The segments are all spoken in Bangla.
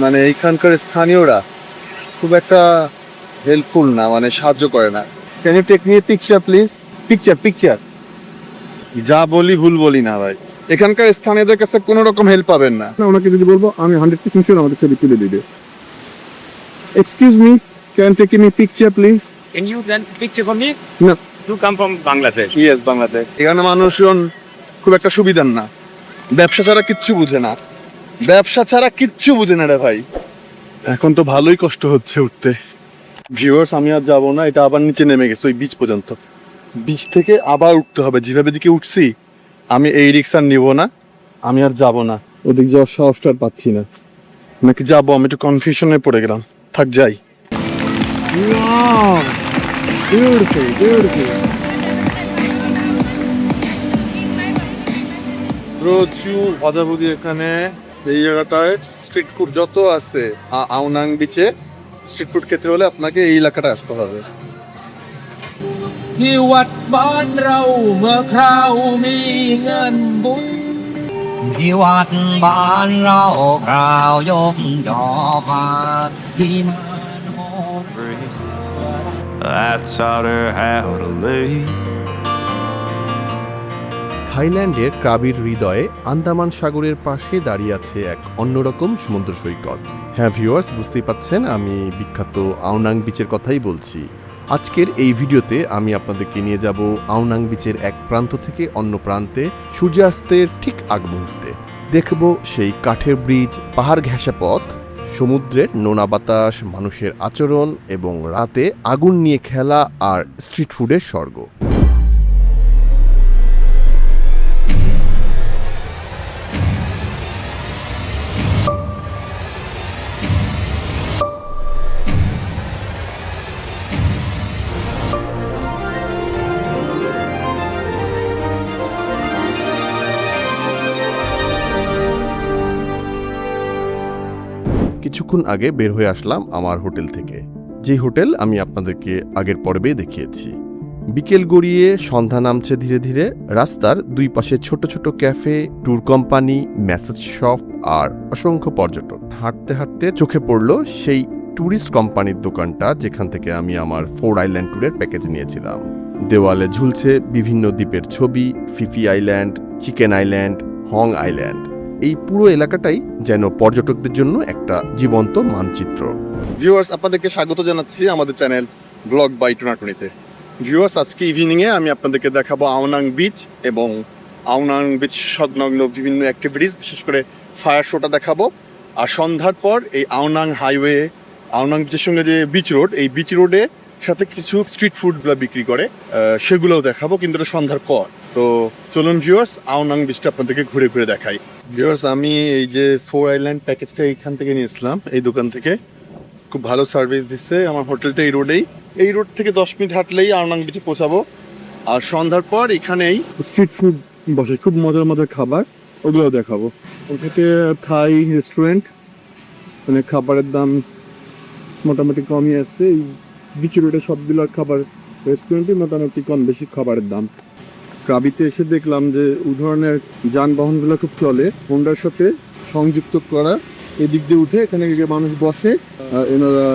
মানে এইখানকার স্থানীয়রা খুব একটা হেল্পফুল না, মানে সাহায্য করে না। Can you take me a picture please? Picture যা বলি ভুল বলি না ভাই। এখানকার স্থানীয়দের কাছে কোনো রকম হেল্প পাবেন না। ওনাকে যদি বলবো আমি 100% শিওর আমাদের ছবি তুলে দিবে। Excuse me, can take me picture please? Can you then picture for me? No. You come from Bangladesh. Yes, Bangladesh. এখানে মানুষজন খুব একটা সুবিধার না, ব্যবসা ছাড়া কিচ্ছু বুঝে না, রে ভাই। এখন তো ভালোই কষ্ট হচ্ছে উঠতে। ভিউয়ার্স, আমি আর যাবো না, এটা আবার নিচে নেমে গেছে ওই বিচ পর্যন্ত। বিচ থেকে আবার উঠতে হবে, যেভাবে দিকে উঠছি আমি এই রিক্সা নিব না, আমি আর যাব না। ওদিক যাওয়ার সাহসটা আর পাচ্ছি না। নাকি যাবো, আমি একটু কনফিউশনে পড়ে গেলাম। থাক যাই। প্রচুর ভাজাভুজি এখানে। এই জায়গাটায় স্ট্রিট ফুড যত আছে আউনাং বিচে স্ট্রিট ফুড খেতে হলে আপনাকে এই এলাকাটা আসতে হবে। ที่วัดบ้านเราเมื่อคราวมีงานบุญที่วัดบ้านเราคราวยกยอพาที่มาโน That's taught her how to live. থাইল্যান্ডের ক্রাবির হৃদয়ে আন্দামান সাগরের পাশে দাঁড়িয়ে আছে এক অন্যরকম সমুদ্র সৈকত। হ্যাঁ ভিউয়ার্স, বুঝতেই পাচ্ছেন আমি বিখ্যাত আউনাং বিচের কথাই বলছি। আজকের এই ভিডিওতে আমি আপনাদেরকে নিয়ে যাব আউনাং বিচের এক প্রান্ত থেকে অন্য প্রান্তে সূর্যাস্তের ঠিক আগ মুহূর্তে। দেখব সেই কাঠের ব্রিজ, পাহাড় ঘেঁষা পথ, সমুদ্রের নোনা বাতাস, মানুষের আচরণ এবং রাতে আগুন নিয়ে খেলা আর স্ট্রিট ফুডের স্বর্গ। কিছুক্ষণ আগে বের হয়ে আসলাম আমার হোটেল থেকে, যে হোটেল আমি আপনাদেরকে আগের পর্বে দেখিয়েছি। বিকেল গড়িয়ে সন্ধ্যা নামছে ধীরে ধীরে। রাস্তার দুই পাশে ছোট ছোট cafe, tour company, massage shop আর অসংখ্য পর্যটক। হাঁটতে হাঁটতে চোখে পড়লো সেই ট্যুরিস্ট কোম্পানির দোকানটা যেখান থেকে আমি আমার 4 আইল্যান্ড ট্যুরের প্যাকেজ নিয়েছিলাম। দেওয়ালে ঝুলছে বিভিন্ন দ্বীপের ছবি, Phi Phi Island, Chicken Island, Hong Island. এই পুরো এলাকাটাই যেন পর্যটকদের জন্য একটা জীবন্ত মানচিত্র। ভিউয়ার্স, আপনাদেরকে স্বাগত জানাচ্ছি আমাদের চ্যানেল ব্লগ বাই টোনাটুনিতে। ভিউয়ার্স, আজকে ইভিনিংয়ে আমি আপনাদেরকে দেখাবো আউনাং বিচ এবং আউনাং বিচ সংলগ্ন বিভিন্ন অ্যাক্টিভিটিস, বিশেষ করে ফায়ার শোটা দেখাবো। আর সন্ধ্যার পর এই আউনাং হাইওয়ে, আউনাং বিচের সঙ্গে যে বিচ রোড, এই বিচ রোডে সাথে কিছু স্ট্রিট ফুডগুলো বিক্রি করে, সেগুলোও দেখাবো, কিন্তু এটা সন্ধ্যার পর। তো চলুন ভিউয়ার্স, আউনাং বিচটা আপনাদেরকে ঘুরে ঘুরে দেখাই। ভিউয়ার্স, আমি এই যে 4 আইল্যান্ড প্যাকেজটা এইখান থেকে নিয়েছিলাম, এই দোকান থেকে। খুব ভালো সার্ভিস দিচ্ছে। আমার হোটেলটা এই রোডেই, এই রোড থেকে 10 মিনিট হাঁটলেই আউনাং বিচে পৌঁছাবো। আর সন্ধ্যার পর এখানেই স্ট্রিট ফুড বসে, খুব মজার মজার খাবার, ওগুলো দেখাবো। ওখানে থাই রেস্টুরেন্ট, মানে খাবারের দাম মোটামুটি কমই আছে। এই বিচ রোডে সবগুলোর খাবার রেস্টুরেন্টই মোটামুটি কম বেশি খাবারের দাম। ক্রাবিতে এসে দেখলাম যে এই ধরনের যানবাহনগুলো খুব চলে, হোন্ডার সাথে সংযুক্ত করা। এদিক দিয়ে উঠে এখানে মানুষ বসে আর এনারা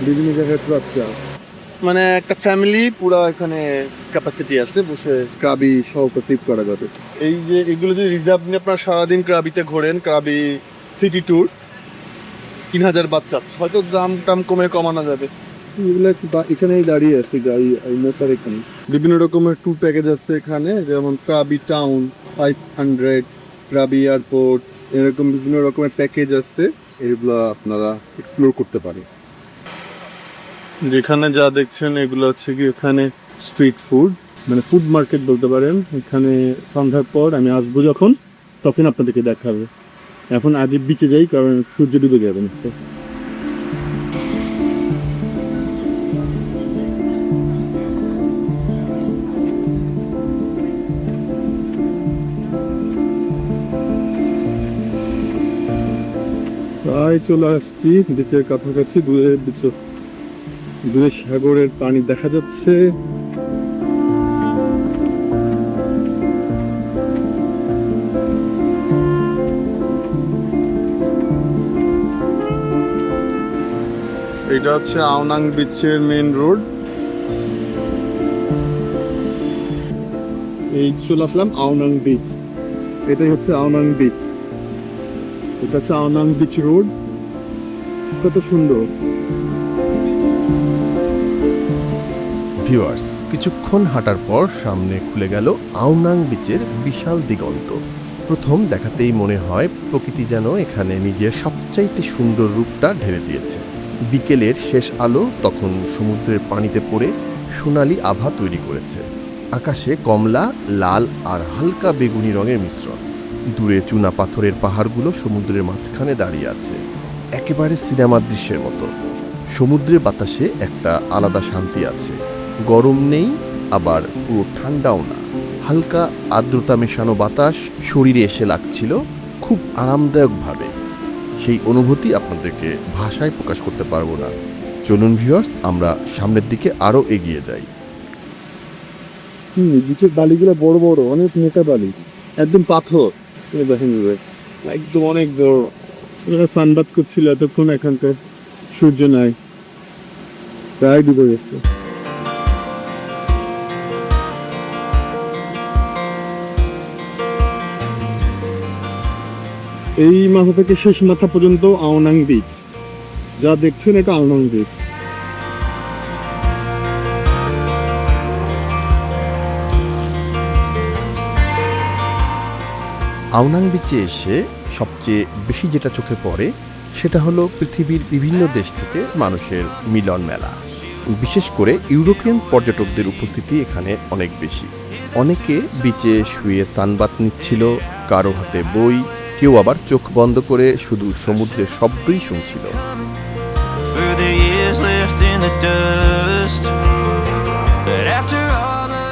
বিভিন্ন জায়গায় ট্রাক চায়, মানে একটা ফ্যামিলি পুরো এখানে ক্যাপাসিটি আছে, বসে ক্রাবি সহকে ট্রিপ করা যাবে। এই যে এগুলো যদি রিজার্ভ নিয়ে আপনারা সারাদিন ক্রাবিতে ঘোরেন, ক্রাবি সিটি ট্যুর 3000 বাচ্চা, হয়তো দাম টাম কমানো যাবে। এগুলো এখানেই দাঁড়িয়ে আছে গাড়ি, এই মোটার এখানে বিভিন্ন রকমের ট্যুর প্যাকেজ আছে এখানে, যেমন ক্রাবি টাউন 500, ক্রাবি এয়ারপোর্ট, এরকম বিভিন্ন রকমের প্যাকেজ আছে। এগুলো আপনারা এক্সপ্লোর করতে পারেন। যেখানে যা দেখছেন এগুলো হচ্ছে কি এখানে স্ট্রিট ফুড, মানে ফুড মার্কেট বলতে পারেন। এখানে সন্ধ্যার পর আমি আসবো যখন, তখন আপনাদেরকে দেখাবে। এখন আজ বিচে যাই, কারণ সূর্য ডুবে যাবে না। প্রায় চলে আসছি বিচের কাছাকাছি। দূরে সাগরের পানি দেখা যাচ্ছে। এটা হচ্ছে আওনাং বিচের মেন রোড। এই চলে আসলাম আওনাং বিচ। এটাই হচ্ছে আওনাং বিচ। এটা হচ্ছে আওনাং বিচ রোড। কত সুন্দর। ভিউয়ার্স, কিছুক্ষণ হাঁটার পর সামনে খুলে গেল আওনাং বিচের বিশাল দিগন্ত। প্রথম দেখাতেই মনে হয় প্রকৃতি যেন এখানে নিজের সবচাইতে সুন্দর রূপটা ঢেলে দিয়েছে। বিকেলের শেষ আলো তখন সমুদ্রের পানিতে পড়ে সোনালি আভা তৈরি করেছে। আকাশে কমলা, লাল আর হালকা বেগুনি রঙের মিশ্রণ। দূরে চুনা পাথরের পাহাড়গুলো সমুদ্রের মাঝখানে দাঁড়িয়ে আছে, একেবারে সিনেমার দৃশ্যের মতো। সমুদ্রের বাতাসে একটা আলাদা শান্তি আছে। গরম নেই, আবার পুরো ঠান্ডাও না। হালকা আর্দ্রতা মেশানো বাতাস শরীরে এসে লাগছিল খুব আরামদায়কভাবে। সেই অনুভূতি আপনাদেরকে ভাষায় প্রকাশ করতে পারবো না। চলুন ভিউয়ার্স, আমরা সামনের দিকে আরও এগিয়ে যাই। বিচের বালিগুলো বড় বড়, অনেক মোটা বালি, একদম পাথর। দেখেন একদম অনেক বড়। ওরা সানবাদ করছিল এতক্ষণ, এখানকার সূর্য নাই, প্রায় ডুবে গেছে। এই মাথা থেকে শেষ মাথা পর্যন্ত আওনাং বিচ। যা দেখছেন এটা আওনাং বিচ। আওনাং বিচে এসে সবচেয়ে বেশি যেটা চোখে পড়ে সেটা হলো পৃথিবীর বিভিন্ন দেশ থেকে মানুষের মিলন মেলা। বিশেষ করে ইউরোপিয়ান পর্যটকদের উপস্থিতি এখানে অনেক বেশি। অনেকে বিচে শুয়ে সানবাত নিচ্ছিল, কারো হাতে বই, কেউ আবার চোখ বন্ধ করে শুধু সমুদ্রের শব্দই শুনছিল। For the years left in the dust. But after all the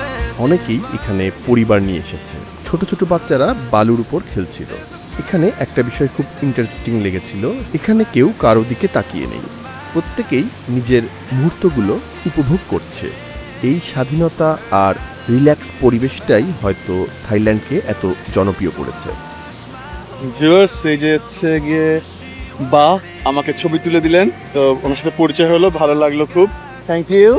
অনেকেই এখানে পরিবার নিয়ে এসেছে। ছোট ছোট বাচ্চারা বালুর উপর খেলছিল। এখানে একটা বিষয় খুব ইন্টারেস্টিং লেগেছিল, এখানে কেউ কারো দিকে তাকিয়ে নেই, প্রত্যেকেই নিজের মুহূর্তগুলো উপভোগ করছে। এই স্বাধীনতা আর রিল্যাক্স পরিবেশটাই হয়তো থাইল্যান্ডকে এত জনপ্রিয় করেছে। ভিউয়ার্স, এই যে হচ্ছে গিয়ে আমাকে ছবি তুলে দিলেন, তো ওনার সাথে পরিচয় হলো, ভালো লাগলো খুব, থ্যাংক ইউ।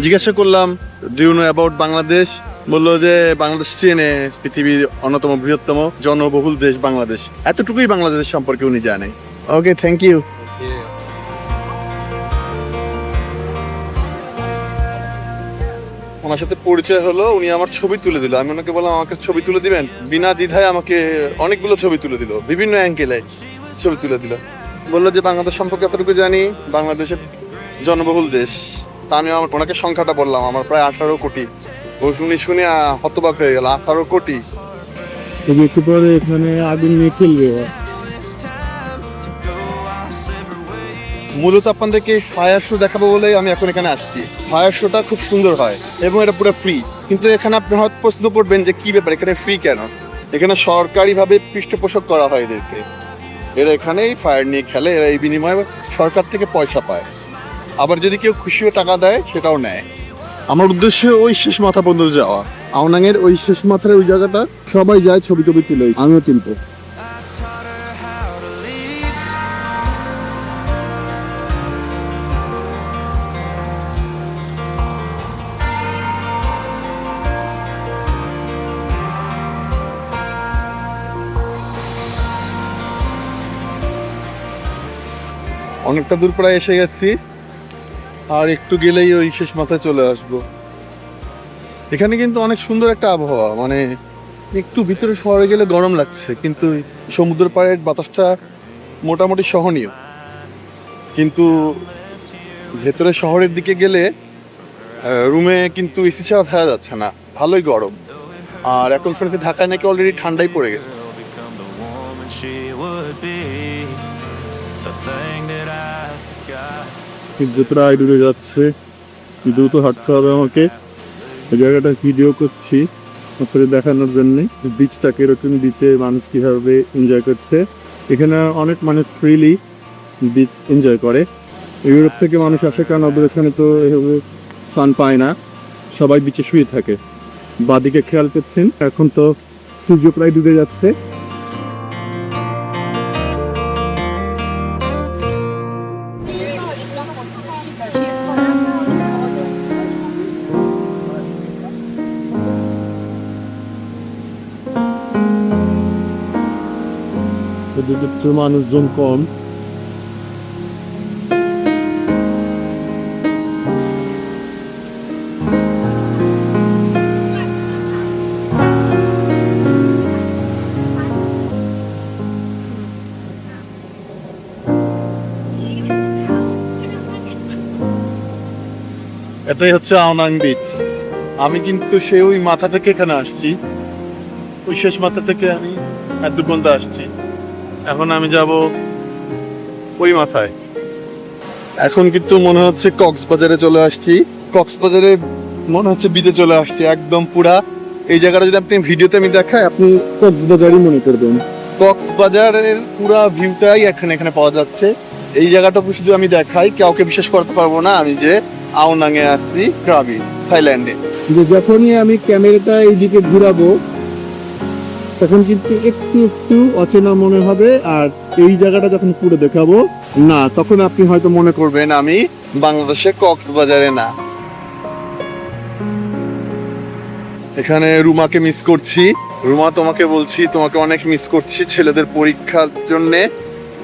জিজ্ঞাসা করলাম do you know about Bangladesh, বললো যে বাংলাদেশ চেনে, পৃথিবীর অন্যতম বৃহত্তম জনবহুল দেশ বাংলাদেশ, এতটুকুই বাংলাদেশ সম্পর্কে উনি জানে। ওকে, থ্যাংক ইউ। ওনার সাথে পরিচয় হলো, উনি আমার ছবি তুলে দিল। আমি ওনাকে বললাম আমাকে ছবি তুলে দিবেন, বিনা দ্বিধায় আমাকে অনেকগুলো ছবি তুলে দিল, বিভিন্ন অ্যাঙ্গেলে ছবি তুলে দিল। বললো যে বাংলাদেশ সম্পর্কে এতটুকু জানি, বাংলাদেশের জনবহুল দেশ। তা আমি ওনাকে সংখ্যাটা বললাম, আমার প্রায় 18 কোটি। ও শুনে হতবাক হয়ে গেল, 18 কোটি। একটু পরে এখানে আগুন নিয়ে খেলবে। মূলত আপনাদেরকে ফায়ার শো দেখাবো বলেই আমি এখন এখানে আসছি। ফায়ার শোটা খুব সুন্দর হয় এবং এটা পুরো ফ্রি। কিন্তু এখানে আপনি হয়তো প্রশ্ন করবেন যে কি ব্যাপার, এখানে ফ্রি কেন? এখানে সরকারিভাবে পৃষ্ঠপোষক করা হয় এদেরকে। এরা এখানেই ফায়ার নিয়ে খেলে, এরা এই বিনিময়ে সরকার থেকে পয়সা পায়। আবার যদি কেউ খুশিও টাকা দেয় সেটাও নেয়। আমার উদ্দেশ্য ওই শেষ মাথা পর্যন্ত যাওয়া, আওনাংয়ের ওই শেষ মাথার ওই জায়গাটা সবাই যায় ছবি টবি তুলে, আমিও তুলবো। অনেকটা দূর প্রায় এসে গেছি, আর একটু গেলেই ওই শেষ মাথায় চলে আসবো। এখানে কিন্তু অনেক সুন্দর একটা আবহাওয়া, মানে একটু ভিতরে শহরে গেলে গরম লাগছে, কিন্তু সমুদ্র পাড়ের বাতাসটা মোটামুটি সহনীয়। কিন্তু ভেতরে শহরের দিকে গেলে রুমে কিন্তু এসি ছাড়া থাকা যাচ্ছে না, ভালোই গরম। আর এখন শুনেছি ঢাকায় নাকি অলরেডি ঠান্ডাই পড়ে গেছে। become the woman she would be. The thing that I forgot. কিন্তু প্রায় ডুবে যাচ্ছে, দ্রুত হাঁটতে হবে আমাকে। এই জায়গাটা ভিডিও করছি আপনাদের দেখানোর জন্যে, বিচটাকে এরকম, বিচে মানুষ কীভাবে এনজয় করছে। এখানে অনেক মানুষ ফ্রিলি বিচ এনজয় করে। ইউরোপ থেকে মানুষ আসে, কারণ ওদের এখানে তো এভাবে সান পায় না, সবাই বিচে শুয়ে থাকে। বাদিকে খেয়াল করছেন, এখন তো সূর্য প্রায় ডুবে যাচ্ছে। এদিকে একটু মানুষজন কম। এটাই হচ্ছে আওনাং বিচ। আমি কিন্তু সেই ওই মাথা থেকে এখানে আসছি, ওই শেষ মাথা থেকে আমি এত পর্যন্ত আসছি। এখন আমি যাব ওই মাথায়। এখন কিন্তু মনে হচ্ছে কক্সবাজারে চলে আসছি। কক্সবাজারে মনে হচ্ছে বিচে চলে আসছি একদম পুরা। এই জায়গাটা যদি আপনি ভিডিওতে আমি দেখাই, আপনি কক্সবাজারই মনে করবেন। কক্সবাজারের পুরা ভিউটাই এখানে পাওয়া যাচ্ছে। এই জায়গাটুকু শুধু আমি দেখাই, কাউকে বিশ্বাস করতে পারবো না আমি যে আওনাং এ আসছি, ক্রাবি, থাইল্যান্ডে। কিন্তু যখনই আমি ক্যামেরাটা এইদিকে ঘুরাবো তখন কিন্তু একটু একটু অচেনা মনে হবে, আর এই জায়গাটা যখন পুরো দেখাবো না তখন আপনি হয়তো মনে করবেন আমি বাংলাদেশে কক্সবাজারে না। এখানে রুমাকে মিস করছি। রুমা, তোমাকে বলছি, তোমাকে অনেক মিস করছি। ছেলেদের পরীক্ষার জন্য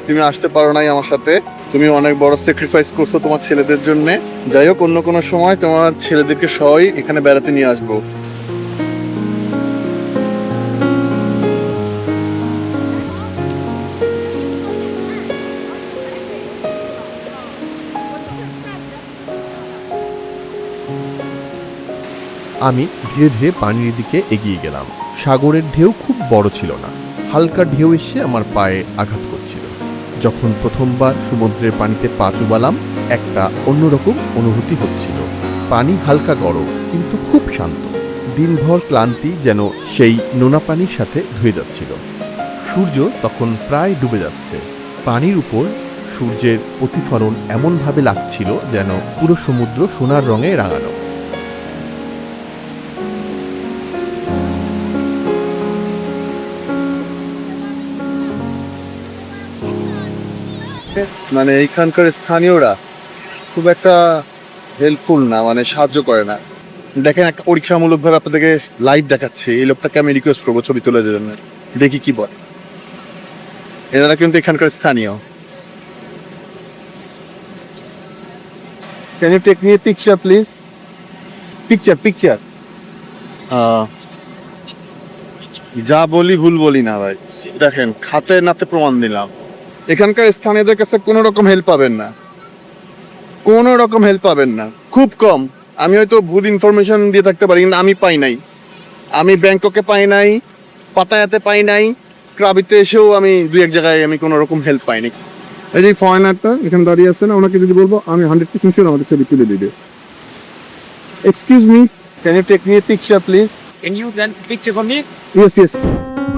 তুমি আসতে পারো নাই আমার সাথে। তুমি অনেক বড় স্যাক্রিফাইস করছো তোমার ছেলেদের জন্য। যাই হোক, অন্য কোনো সময় তোমার ছেলেদেরকে সবাই এখানে বেড়াতে নিয়ে আসবো। আমি ধীরে ধীরে পানির দিকে এগিয়ে গেলাম। সাগরের ঢেউ খুব বড় ছিল না, হালকা ঢেউ এসে আমার পায়ে আঘাত করছিল। যখন প্রথমবার সমুদ্রের পানিতে পা চুবালাম, একটা অন্যরকম অনুভূতি হচ্ছিল। পানি হালকা গরম কিন্তু খুব শান্ত। দিনভর ক্লান্তি যেন সেই নোনা পানির সাথে ধুয়ে যাচ্ছিল। সূর্য তখন প্রায় ডুবে যাচ্ছে। পানির উপর সূর্যের প্রতিফলন এমনভাবে লাগছিল যেন পুরো সমুদ্র সোনার রঙে রাঙানো। মানে এইখানকার স্থানীয়রা খুব একটা হেল্পফুল না, মানে সাহায্য করে না। দেখেন, একটা পরীক্ষামূলকভাবে আপনাদেরকে লাইভ দেখাচ্ছে। এই লোকটাকে আমি রিকোয়েস্ট করবো ছবি তোলার জন্য, দেখি কি বলে। এনারা কিন্তু এখানকার স্থানীয়। Can you take me a picture please? Picture. যা বলি ভুল বলি না ভাই। দেখেন, খাতে নাতে প্রমাণ দিলাম। এখানকার স্থানীয়দের কাছে কোনো রকম হেল্প পাবেন না, কোনো রকম হেল্প পাবেন না, খুব কম। আমি হয়তো ভুল ইনফরমেশন দিয়ে থাকতে পারি, কিন্তু আমি পাই নাই। আমি ব্যাংককে পাই নাই, পাতায়াতে পাই নাই, ক্রাবিতে এসেও আমি দুই এক জায়গায় আমি কোনো রকম হেল্প পাইনি। এই যে ফরেনারটা এখানে দাঁড়িয়ে আছে না, ওনাকে যদি বলবো আমি 100% শিওর আমাদের ছবি তুলে দিবে। Excuse me, can you take me a picture please? Can you then picture for me? Yes.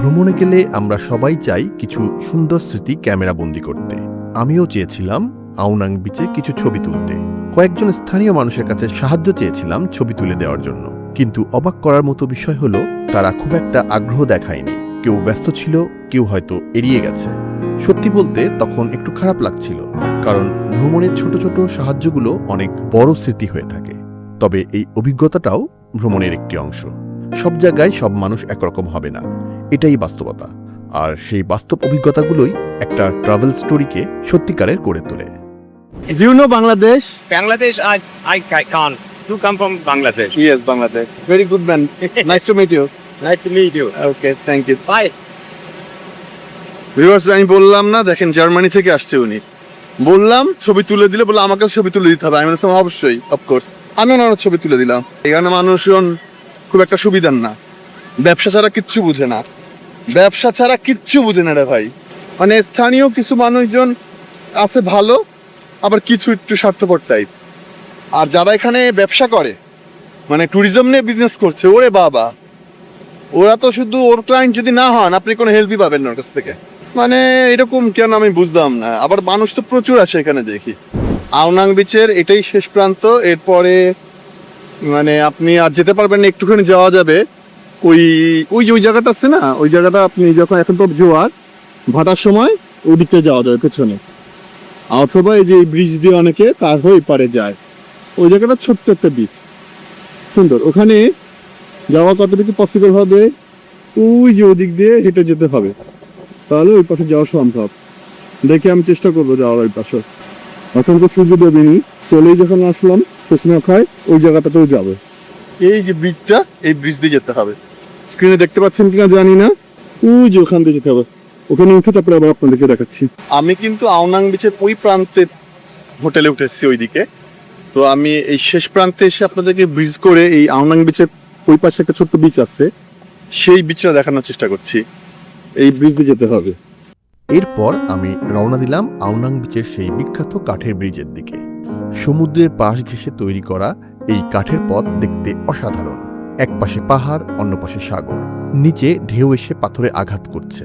ভ্রমণে গেলে আমরা সবাই চাই কিছু সুন্দর স্মৃতি ক্যামেরা বন্দি করতে। আমিও চেয়েছিলাম আওনাং বিচে কিছু ছবি তুলতে। কয়েকজন স্থানীয় মানুষের কাছে সাহায্য চেয়েছিলাম ছবি তুলে দেওয়ার জন্য, কিন্তু অবাক করার মতো বিষয় হলো তারা খুব একটা আগ্রহ দেখায়নি। কেউ ব্যস্ত ছিল, কেউ হয়তো এড়িয়ে গেছে। সত্যি বলতে তখন একটু খারাপ লাগছিল, কারণ ভ্রমণের ছোট ছোট সাহায্যগুলো অনেক বড় স্মৃতি হয়ে থাকে। তবে এই অভিজ্ঞতাটাও ভ্রমণের একটি অংশ। সব জায়গায় সব মানুষ একরকম হবে না, এটাই বাস্তবতা। আর সেই বাস্তব অভিজ্ঞতাগুলোই একটা ট্রাভেল স্টোরিকে সত্যিকারের করে তোলে। Do you know Bangladesh? Bangladesh, I can't. You come from Bangladesh. Yes, Bangladesh. Very good man, nice to meet you. Nice to meet you. Okay, thank you. Bye. Viewers, আমি বললাম না, দেখেন জার্মানি থেকে আসছে উনি। বললাম ছবি তুলে দিলে, বললাম আমাকে ছবি তুলে দিতে হবে। আমি বললাম অবশ্যই, অফকোর্স। আমি ওনার ছবি তুলে দিলাম। এখানে মানুষজন খুব একটা সুবিধার না, ব্যবসা ছাড়া কিচ্ছু বুঝে না, ব্যবসা ছাড়া কিচ্ছু বুঝে না রে ভাই। মানে স্থানীয় কিছু মানুষজন আছে ভালো, আবার কিছু একটু স্বার্থপর টাইপ। আর যারা এখানে ব্যবসা করে, মানে ট্যুরিজম নিয়ে বিজনেস করছে, ওরে বাবা, ওরা তো শুধু ওর ক্লায়েন্ট যদি না হন, আপনি কোনো হেল্পই পাবেন না ওর কাছ থেকে। মানে এরকম কেন আমি বুঝলাম না। আবার মানুষ তো প্রচুর আসে এখানে দেখি। আওনাং বিচের এটাই শেষ প্রান্ত। এরপরে মানে আপনি আর যেতে পারবেন না, একটুখানি যাওয়া যাবে। ওই যে ওই জায়গাটা আছে না, ওই জায়গাটা আপনি যখন এখন তো জোয়ার ভাটার সময় ওই দিকটা যাওয়া যাবে পেছনে, অথবা এই যে ব্রিজ দিয়ে অনেকে তার হয়ে পারে যায়। ওই জায়গাটা ছোট্ট একটা বিচ, সুন্দর। ওখানে যাওয়া কতটুকু পসিবল হবে, ওই যে ওদিক দিয়ে হেঁটে যেতে হবে। তাহলে ওই পাশে যাওয়া সম্ভব। দেখে আমি চেষ্টা করবো যাওয়ার ওই পাশে। এখন তো সূর্য দেবেনি, চলেই যখন আসলাম শেষনা খায় ওই জায়গাটাতেও যাবে। এই যে ব্রিজটা, এই ব্রিজ দিয়ে যেতে হবে। স্ক্রিনে দেখতে পাচ্ছেন কিনা জানি না, ওই যে ওখান দিয়ে যেতে হবে। ওখানে উঠে তারপরে আবার আপনাদেরকে দেখাচ্ছি। আমি কিন্তু আওনাং বিচের ওই প্রান্তে হোটেলে উঠেছি ওইদিকে। তো আমি এই শেষ প্রান্তে এসে আপনাদেরকে ব্রিজ করে এই আওনাং বিচের ওই পাশে একটা ছোট্ট বিচ আছে, সেই বিচটা দেখানোর চেষ্টা করছি। এই ব্রিজ দিয়ে যেতে হবে। এরপর আমি রওনা দিলাম আওনাং বিচের সেই বিখ্যাত কাঠের ব্রিজের দিকে। সমুদ্রের পাশ ঘেঁষে তৈরি করা এই কাঠের পথ দেখতে অসাধারণ। এক পাশে পাহাড়, অন্য পাশে সাগর, নিচে ঢেউ এসে পাথরে আঘাত করছে।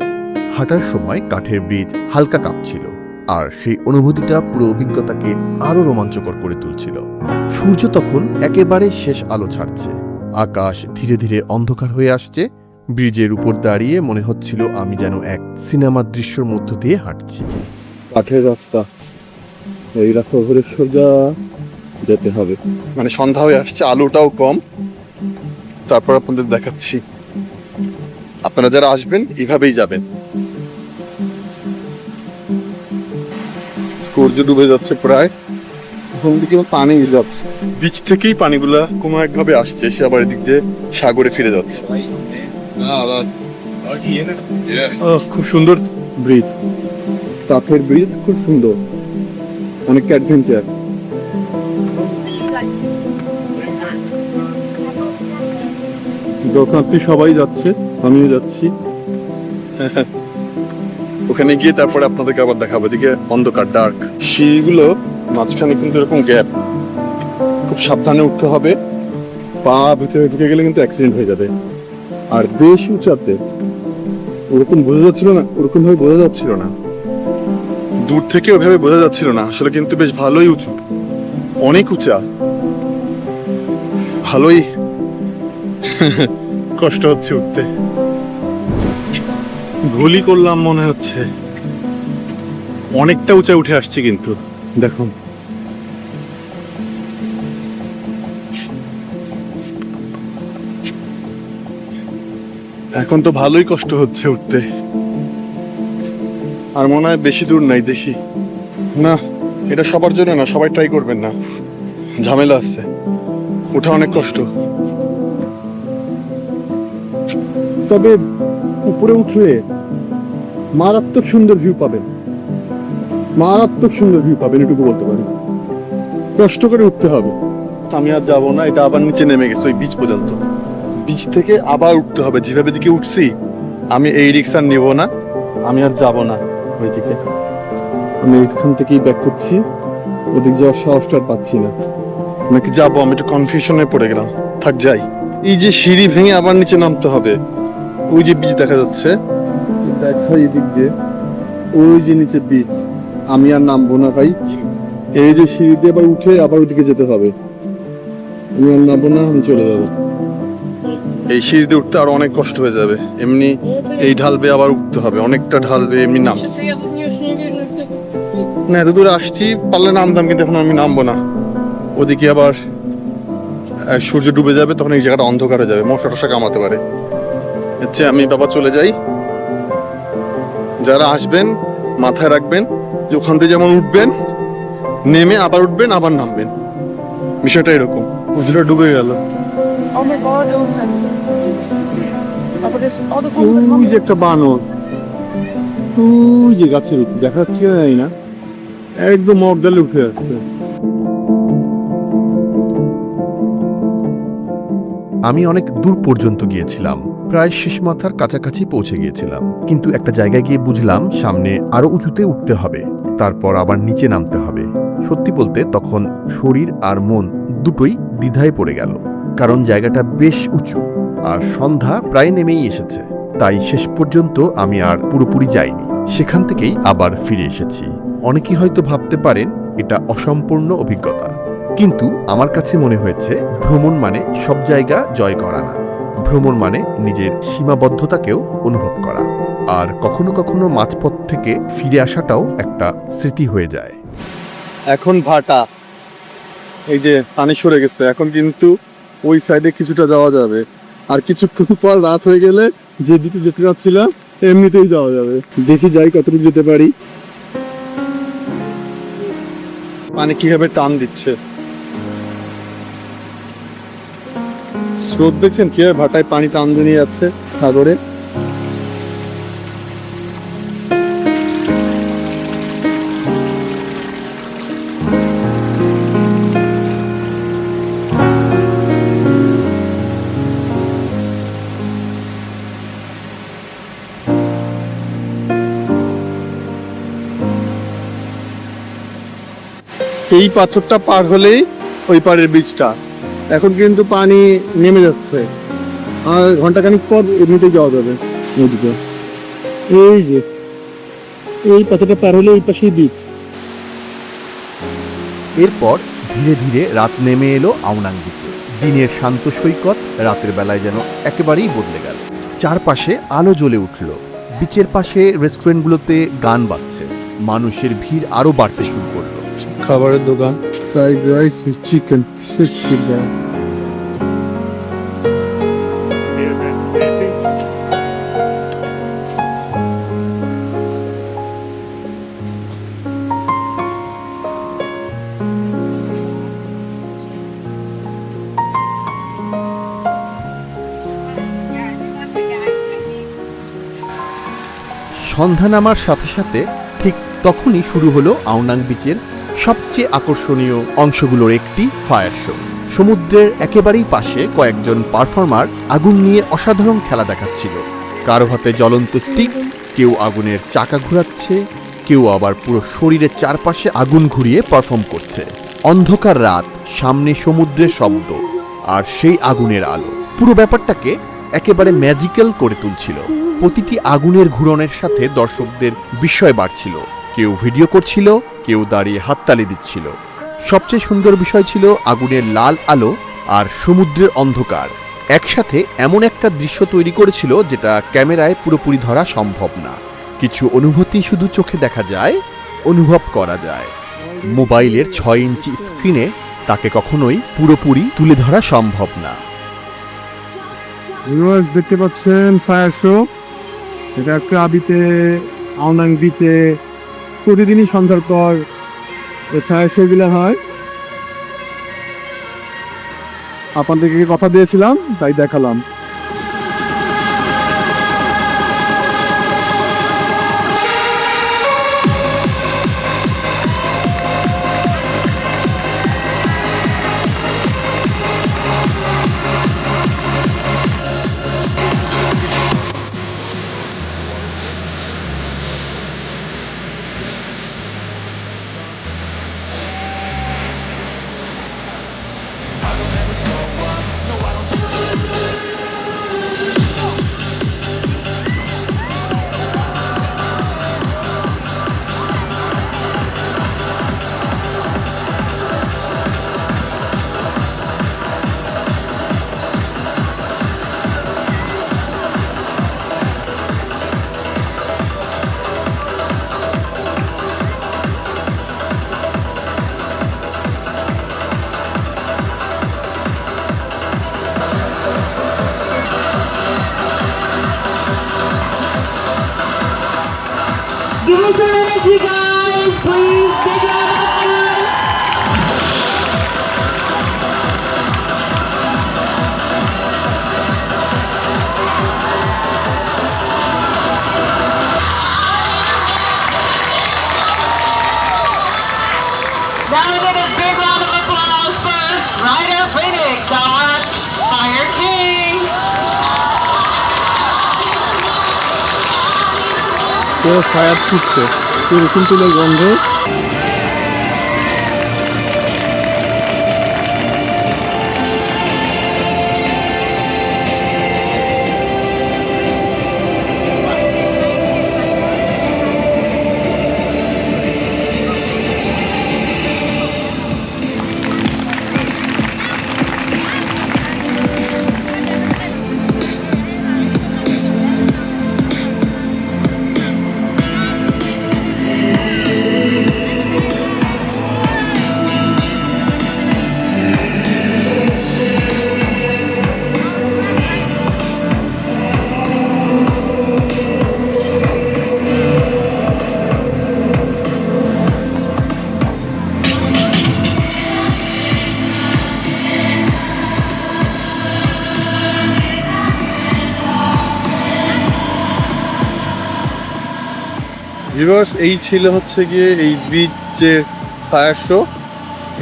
হাঁটার সময় কাঠের ব্রিজ হালকা কাঁপছিল, আর সেই অনুভূতিটা পুরো অভিজ্ঞতাকে আরো রোমাঞ্চকর করে তুলছিল। সূর্য তখন একেবারে শেষ আলো ছাড়ছে, আকাশ ধীরে ধীরে অন্ধকার হয়ে আসছে। ব্রিজের উপর দাঁড়িয়ে মনে হচ্ছিল আমি যেন এক সিনেমার দৃশ্যের মধ্য দিয়ে হাঁটছি। কাঠের রাস্তা, এই রাস্তা ধরে সোজা যেতে হবে। মানে সন্ধ্যা হয়ে আসছে, আলোটাও কম। তারপর আপনাদের দেখাচ্ছি। আপনারা যারা আসবেন এইভাবেই যাবেন। সূর্য ডুবে যাচ্ছে প্রায়, ওখান থেকে পানি যাচ্ছে, বিচ থেকেই পানিগুলা কোনো একভাবে আসছে, সে আবার এদিক দিয়ে সাগরে ফিরে যাচ্ছে। খুব সুন্দর ব্রিজ, কাঠের ব্রিজ, খুব সুন্দর, অনেক অ্যাডভেঞ্চার। দর্শনার্থী সবাই যাচ্ছে, আমিও যাচ্ছি। ওখানে গিয়ে তারপরে আপনাদেরকে আবার দেখাবো। এদিকে অন্ধকার, ডার্ক, সিঁড়িগুলো মাঝখানে কিন্তু এরকম গ্যাপ, খুব সাবধানে উঠতে হবে। পা ভিতরে ঢুকে গেলে কিন্তু অ্যাক্সিডেন্ট হয়ে যাবে। আর বেশ উঁচাতে, ওরকম বোঝা যাচ্ছিল না, ওরকম ভাবে বোঝা যাচ্ছিল না, দূর থেকে ওইভাবে বোঝা যাচ্ছিল না। আসলে কিন্তু বেশ ভালোই উঁচু, অনেক উঁচা, ভালোই কষ্ট হচ্ছে উঠতে। ভুলই করলাম মনে হচ্ছে, অনেকটা উঁচা উঠে আসছে কিন্তু দেখুন। এখন তো ভালোই কষ্ট হচ্ছে উঠতে, আর মনে হয় বেশি দূর নাই। দেখি না, এটা সবার জন্য না, সবাই ট্রাই করবেন না, ঝামেলা আছে, ওঠা অনেক কষ্ট। তবে উপরে উঠলে মারাত্মক সুন্দর ভিউ পাবেন, মারাত্মক সুন্দর ভিউ পাবেন, এটুকু বলতে পারি। কষ্ট করে উঠতে হবে। আমি আর যাবো না, এটা আবার নিচে নেমে গেছে ওই বিচ পর্যন্ত। বিচ থেকে আবার উঠতে হবে, যেভাবে দিকে উঠছি আমি এই রিক্সা নিব না, আমি আর যাব না ওইদিকে। আমি এইখান থেকেই ব্যাক করছি, ওদিক যাওয়ার সাহসটা আর পাচ্ছি না। নাকি যাবো, আমি একটু কনফিউশনে পড়ে গেলাম। থাক যাই। এই যে সিঁড়ি ভেঙে আবার নিচে নামতে হবে, ওই যে বিচ দেখা যাচ্ছে, দেখা এদিক দিয়ে, ওই যে নিচে বিচ। আমি আর নামবো না ভাই, এই যে সিঁড়ি দিয়ে আবার উঠে আবার ওদিকে যেতে হবে। আমি আর নামবো না, আমি চলে যাবো। এই সিঁড়ি দিয়ে উঠতে আরো অনেক কষ্ট হয়ে যাবে। এমনি এই ঢালবে, আবার উঠতে হবে, অনেকটা ঢালবে, এমনি নামছি না। এত দূরে আসছি, পারলে নামতাম, কিন্তু এখন আমি নামবো না। ওদিকে আবার সূর্য ডুবে যাবে, তখন এই জায়গাটা অন্ধকার হয়ে যাবে, মশা টশা কামাতে পারে। হচ্ছে আমি বাবা চলে যাই। যারা আসবেন মাথায় রাখবেন যে ওখান থেকে যেমন উঠবেন, নেমে আবার উঠবেন, আবার নামবেন, বিষয়টা এরকম। সূর্যটা ডুবে গেল। Oh my god, it was but there's all the ওই যে একটা বানর, ওই যে গাছের উপর দেখা যাচ্ছে কিনা জানি না, একদম মগডালে উঠে আসছে। আমি অনেক দূর পর্যন্ত গিয়েছিলাম, প্রায় শেষ মাথার কাছাকাছি পৌঁছে গিয়েছিলাম, কিন্তু একটা জায়গায় গিয়ে বুঝলাম সামনে আরো উঁচুতে উঠতে হবে, তারপর আবার নিচে নামতে হবে। সত্যি বলতে তখন শরীর আর মন দুটোই দ্বিধায় পড়ে গেল, কারণ জায়গাটা বেশ উঁচু আর সন্ধ্যা প্রায় নেমেই এসেছে। তাই শেষ পর্যন্ত আমি আর পুরোপুরি যাইনি, সেখান থেকেই আবার ফিরে এসেছি। অনেকেই হয়তো ভাবতে পারেন এটা অসম্পূর্ণ অভিজ্ঞতা, কিন্তু আমার কাছে মনে হয়েছে ভ্রমণ মানে সব জায়গা জয় করা না, ভ্রমণ মানে নিজের সীমাবদ্ধতাকেও অনুভব করা, আর কখনো কখনো মাঝপথ থেকে ফিরে আসাটাও একটা স্মৃতি হয়ে যায়। এখন ভাটা, এই যে পানি সরে গেছে, এখন কিন্তু ওই সাইডে কিছুটা যাওয়া যাবে। আর কিছুক্ষণ পর রাত হয়ে গেলে যে দিকে যেতে যাচ্ছিলাম এমনিতেই যাওয়া যাবে, দেখি যাই কতটুকু যেতে পারি। পানি কিভাবে টান দিচ্ছে, স্রোত দেখছেন কিভাবে ভাটায় পানি টান দিয়ে নিয়ে যাচ্ছে সাগরে। এই পাথরটা পার হলেই ওই পারের বীজটা। এখন কিন্তু পানি নেমে যাচ্ছে, আর ঘন্টাখানিক পর এমনিতেই যাওয়া যাবে নদীতে। এই যে এই পাথরটা পার হলে এই পাশেই বিচ। এরপর ধীরে ধীরে রাত নেমে এলো আওনাং বিচে। দিনের শান্ত সৈকত রাতের বেলায় যেন একেবারেই বদলে গেল। চারপাশে আলো জ্বলে উঠল, বিচের পাশে রেস্টুরেন্টগুলোতে গান বাজছে, মানুষের ভিড় আরো বাড়তে শুরু করলো। খাবারের দোকান, ফ্রাইড রাইস উইথ চিকেন, সন্ধ্যা নামার সাথে সাথে ঠিক তখনই শুরু হলো আওনাং বিচের সবচেয়ে আকর্ষণীয় অংশগুলোর একটি ফায়ার শো। সমুদ্রের একেবারেই পাশে কয়েকজন পারফর্মার আগুন নিয়ে অসাধারণ খেলা দেখাচ্ছিল। কারো হাতে জ্বলন্ত স্টিক, কেউ আগুনের চাকা ঘোরাচ্ছে, কেউ আবার পুরো শরীরের চারপাশে আগুন ঘুরিয়ে পারফর্ম করছে। অন্ধকার রাত, সামনে সমুদ্রের শব্দ আর সেই আগুনের আলো পুরো ব্যাপারটাকে একেবারে ম্যাজিক্যাল করে তুলছিল। প্রতিটি আগুনের ঘুরনের সাথে দর্শকদের বিস্ময় বাড়ছিল। কেউ ভিডিও করছিল, কেউ দাঁড়িয়ে হাততালি দিচ্ছিল। সবচেয়ে সুন্দর বিষয় ছিল আগুনের লাল আলো আর সমুদ্রের অন্ধকার একসাথে এমন একটা দৃশ্য তৈরি করেছিল যেটা ক্যামেরায় পুরোপুরি ধরা সম্ভব না। কিছু অনুভূতি শুধু চোখে দেখা যায়, অনুভব করা যায়। মোবাইলের 6 ইঞ্চি স্ক্রিনে তাকে কখনোই পুরোপুরি তুলে ধরা সম্ভব না। ভিউয়ার্স দেখতে পাচ্ছেন ফায়ার শো। এটা ক্রাবিতে আওনাং বিচে প্রতিদিনই সন্ধ্যার পর এই ফায়ার শোগুলো হয়। আপনাদেরকে কথা দিয়েছিলাম তাই দেখালাম। Give me some energy, guys, please. Big round of applause. Now we need a big round of applause for Ryder Phoenix, our Fire King. কেউ ফায়ার ছুটছে, কেরোসিন তুলের গন্ধ। ভিউয়ার্স, এই ছিল হচ্ছে গিয়ে এই বিচের ফায়ার শো।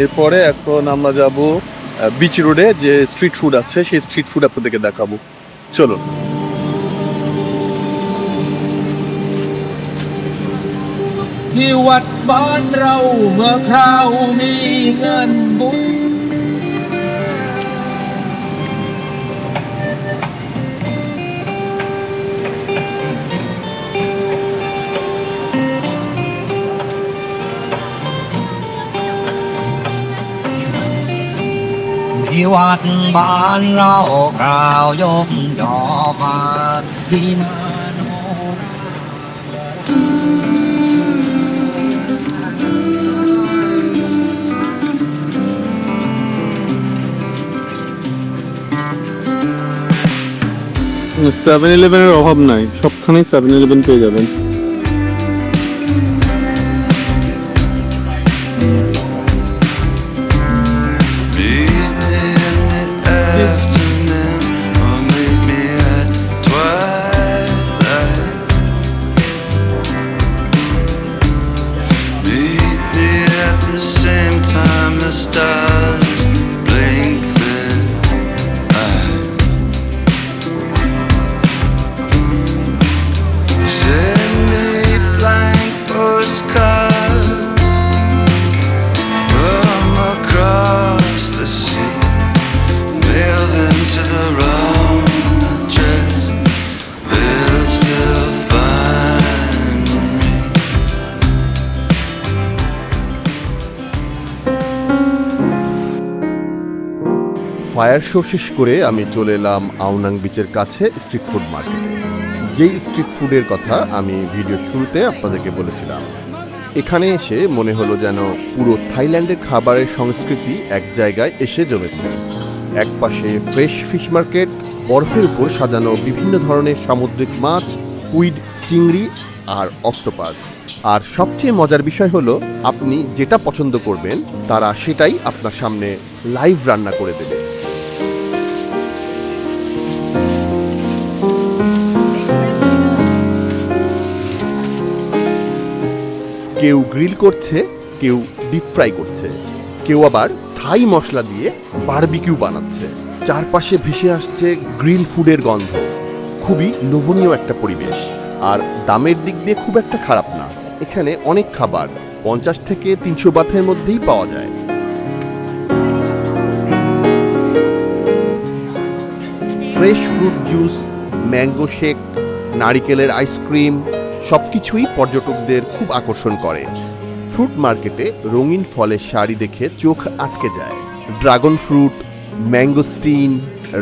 এরপরে এখন আমরা যাব বিচ রোডে যে স্ট্রিট ফুড আছে, সেই স্ট্রিট ফুড আপনাদেরকে দেখাবো। চলুন।ที่วัดบ้านเราเมื่อคราวมีงานบุญที่วัดบ้านเรากล่าวยกยอพานที่มาโนรา 7-Eleven-এর অভাব নাই, সবখানেই 7-Eleven পেয়ে যাবেন। Meet me in the afternoon, or meet me at twilight. Meet me at the same time the stars blink their eyes. Send me blank postcards from across the sea. Mail them to the wrong address. They'll still find me. Fire show শেষ করে আমি চলে এলাম আওনাং বিচের কাছে স্ট্রিট ফুড মার্কেটে। যেই স্ট্রিট ফুডের কথা আমি ভিডিওর শুরুতে আপনাদেরকে বলেছিলাম, এখানে এসে মনে হলো যেন পুরো থাইল্যান্ডের খাবারের সংস্কৃতি এক জায়গায় এসে জমেছে। এক পাশে ফ্রেশ ফিশ মার্কেট, বরফের উপর সাজানো বিভিন্ন ধরনের সামুদ্রিক মাছ, উইড, চিংড়ি আর অক্টোপাস। আর সবচেয়ে মজার বিষয় হলো, আপনি যেটা পছন্দ করবেন তারা সেটাই আপনার সামনে লাইভ রান্না করে দেবে। কেউ গ্রিল করছে, কেউ ডিপ ফ্রাই করছে, কেউ আবার থাই মশলা দিয়ে বারবিকিউ বানাচ্ছে। চারপাশে ভেসে আসছে গ্রিল ফুডের গন্ধ। খুবই লোভনীয় একটা পরিবেশ, আর দামের দিক দিয়ে খুব একটা খারাপ না। এখানে অনেক খাবার 50 থেকে 300 বাথের মধ্যেই পাওয়া যায়। Fresh fruit juice, mango shake, নারিকেলের আইসক্রিম সবকিছুই পর্যটকদের খুব আকর্ষণ করে। ফ্রুট মার্কেটে রঙিন ফলের শাড়ি দেখে চোখ আটকে যায়। ড্রাগন ফ্রুট, ম্যাঙ্গোস্টিন,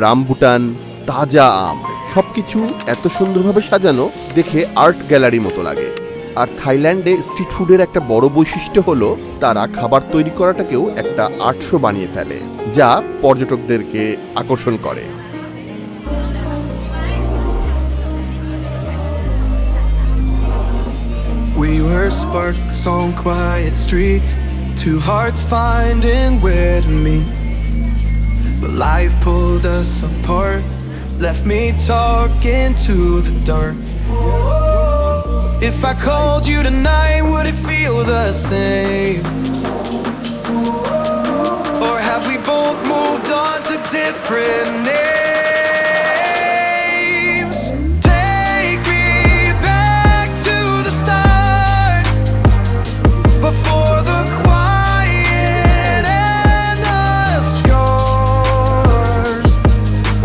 রামবুটান, তাজা আম সবকিছু এত সুন্দরভাবে সাজানো, দেখে আর্ট গ্যালারি মতো লাগে। আর থাইল্যান্ডে স্ট্রিট ফুডের একটা বড় বৈশিষ্ট্য হলো, তারা খাবার তৈরি করাটাকেও একটা আর্ট শো বানিয়ে ফেলে, যা পর্যটকদেরকে আকর্ষণ করে। We were sparks on quiet streets, two hearts finding where to meet. But life pulled us apart, left me talking to the dark. If I called you tonight, would it feel the same? Or have we both moved on to different names? Take me back to the start, before the quiet and the scars.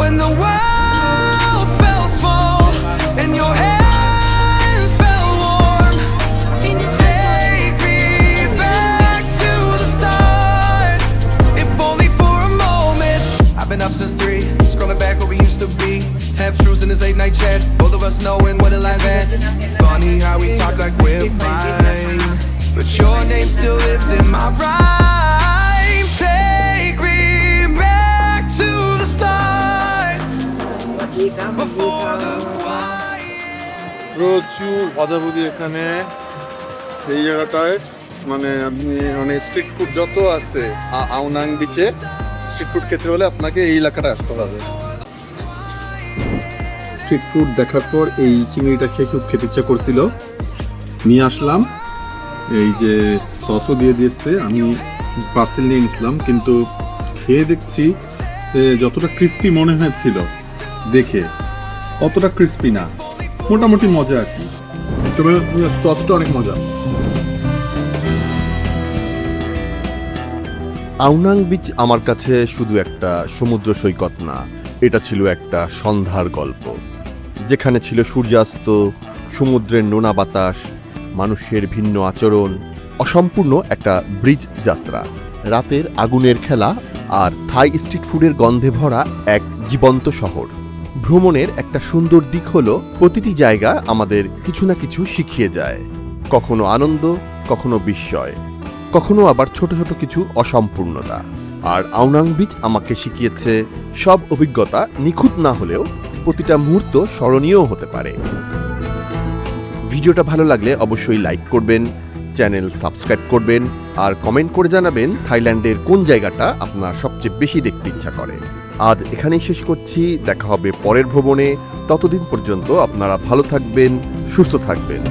When the world felt small and your hands felt warm. Take me back to the start, if only for a moment. I've been up since 3, scrolling back where we used to be. Half truths in this late night chat, both of us knowing where the life at. Funny how we talk like we're fine, but your name still lives in my rhyme. Take me back to the start, before the quiet. প্রচুর ভাজাভুজি এখানে এই জায়গাটায়। মানে আপনি স্ট্রিট ফুড যত আছে আওনাং বিচে স্ট্রিট ফুড খেতে হলে আপনাকে এই এলাকাটা আসতে হবে। স্ট্রিট ফুড দেখার পর এই চিংড়িটা খেয়ে খুব খেতে ইচ্ছা করছিল, নিয়ে আসলাম। এই যে সসও দিয়ে দিয়েছে, আমি পার্সেল নিয়ে নিয়েছিলাম, কিন্তু খেয়ে দেখছি যতটা ক্রিস্পি মনে হয়েছিল দেখে অতটা ক্রিস্পি না, মোটামুটি মজা আর কি। তবে সসটা অনেক মজা। আউনাং বিচ আমার কাছে শুধু একটা সমুদ্র সৈকত না, এটা ছিল একটা সন্ধ্যার গল্প, যেখানে ছিল সূর্যাস্ত, সমুদ্রের নোনা বাতাস, মানুষের ভিন্ন আচরণ, অসম্পূর্ণ একটা ব্রিজ যাত্রা, রাতের আগুনের খেলা আর থাই স্ট্রিট ফুডের গন্ধে ভরা এক জীবন্ত শহর। ভ্রমণের একটা সুন্দর দিক হলো প্রতিটি জায়গা আমাদের কিছু না কিছু শিখিয়ে যায়, কখনো আনন্দ, কখনো বিস্ময়, কখনো আবার ছোট ছোট কিছু অসম্পূর্ণতা। আর আউনাং বিচ আমাকে শিখিয়েছে সব অভিজ্ঞতা নিখুঁত না হলেও প্রতিটা মুহূর্ত স্মরণীয় হতে পারে। ভিডিওটা ভালো লাগলে অবশ্যই লাইক করবেন, চ্যানেল সাবস্ক্রাইব করবেন আর কমেন্ট করে জানাবেন থাইল্যান্ডের কোন জায়গাটা আপনার সবচেয়ে বেশি দেখতে ইচ্ছা করে। আজ এখানেই শেষ করছি, দেখা হবে পরের ভ্রমণে। ততদিন পর্যন্ত আপনারা ভালো থাকবেন, সুস্থ থাকবেন।